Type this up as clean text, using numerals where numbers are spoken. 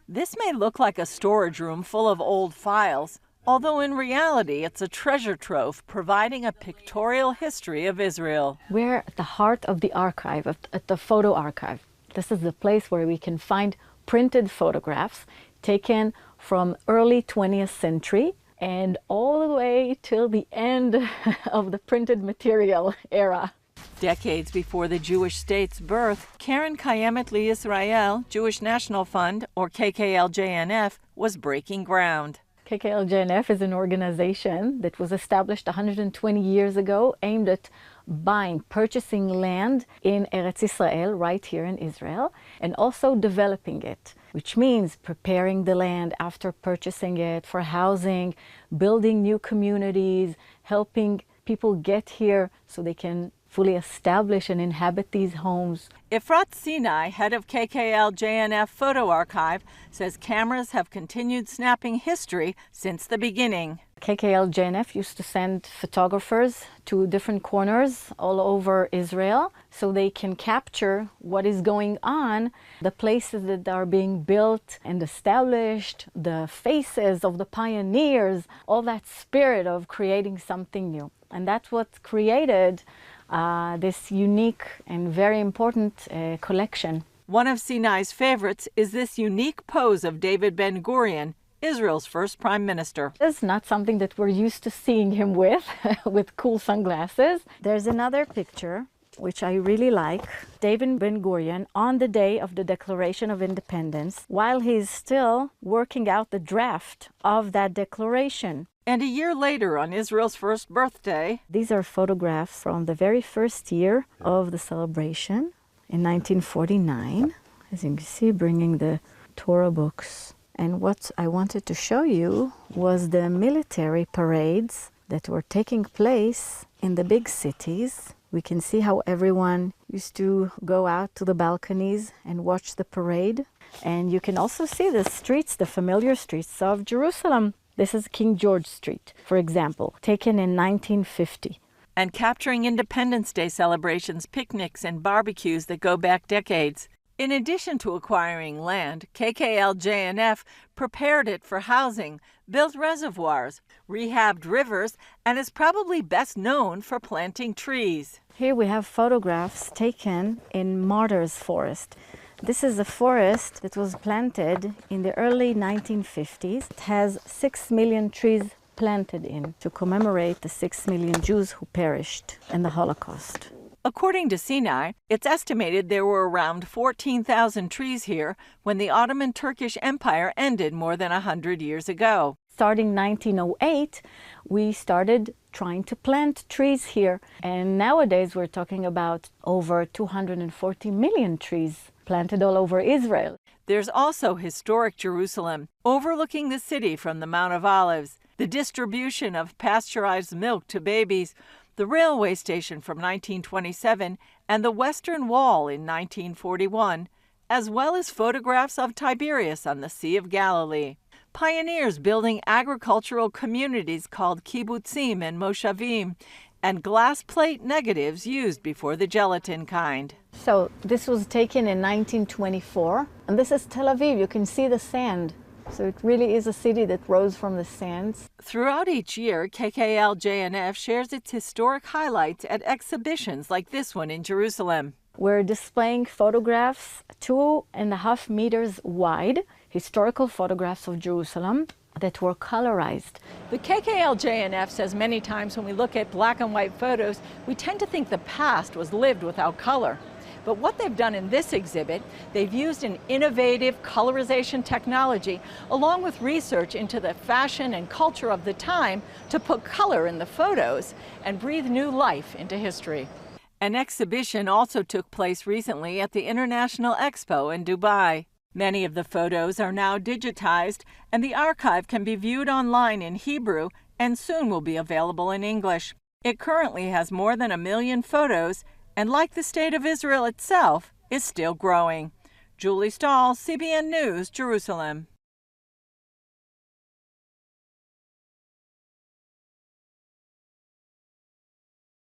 This may look like a storage room full of old files, although in reality it's a treasure trove providing a pictorial history of Israel. We're at the heart of the archive, at the photo archive. This is the place where we can find printed photographs taken from early 20th century and all the way till the end of the printed material era. Decades before the Jewish state's birth, Keren Kayemet LiYisrael Jewish National Fund, or kkl-jnf, was breaking ground. kkl-jnf is an organization that was established 120 years ago, aimed at purchasing land in Eretz Israel, right here in Israel, and also developing it, which means preparing the land after purchasing it for housing, building new communities, helping people get here so they can fully establish and inhabit these homes. Efrat Sinai, head of kkl-jnf Photo Archive, says cameras have continued snapping history since the beginning. kkl-jnf used to send photographers to different corners all over Israel so they can capture what is going on, the places that are being built and established, the faces of the pioneers, all that spirit of creating something new. And that's what created this unique and very important collection. One of Sinai's favorites is this unique pose of David Ben-Gurion, Israel's first prime minister. It's not something that we're used to seeing him with, with cool sunglasses. There's another picture, which I really like. David Ben-Gurion on the day of the Declaration of Independence, while he's still working out the draft of that declaration. And a year later, on Israel's first birthday, these are photographs from the very first year of the celebration in 1949. As you can see, bringing the Torah books. And what I wanted to show you was the military parades that were taking place in the big cities. We can see how everyone used to go out to the balconies and watch the parade. And you can also see the streets, the familiar streets of Jerusalem. This is King George Street, for example, taken in 1950. And capturing Independence Day celebrations, picnics, and barbecues that go back decades. In addition to acquiring land, kkl-jnf prepared it for housing, built reservoirs, rehabbed rivers, and is probably best known for planting trees. Here we have photographs taken in Martyrs Forest. This is a forest that was planted in the early 1950s. It has 6 million trees planted in to commemorate the 6 million Jews who perished in the Holocaust. According to Sinai, it's estimated there were around 14,000 trees here when the Ottoman Turkish Empire ended more than 100 years ago. Starting 1908, we started trying to plant trees here. And nowadays we're talking about over 240 million trees planted all over Israel. There's also historic Jerusalem, overlooking the city from the Mount of Olives, the distribution of pasteurized milk to babies, the railway station from 1927, and the Western Wall in 1941, as well as photographs of Tiberias on the Sea of Galilee. Pioneers building agricultural communities called kibbutzim and moshavim, and glass plate negatives used before the gelatin kind. So this was taken in 1924, and this is Tel Aviv. You can see the sand. So it really is a city that rose from the sands. Throughout each year, kkl-jnf shares its historic highlights at exhibitions like this one in Jerusalem. We're displaying photographs 2.5 meters wide, historical photographs of Jerusalem that were colorized. The kkl-jnf says many times when we look at black and white photos, we tend to think the past was lived without color. But what they've done in this exhibit, they've used an innovative colorization technology along with research into the fashion and culture of the time to put color in the photos and breathe new life into history. An exhibition also took place recently at the International Expo in Dubai. Many of the photos are now digitized, and the archive can be viewed online in Hebrew and soon will be available in English. It currently has more than 1 million photos, and like the State of Israel itself, is still growing. Julie Stahl, CBN News, Jerusalem.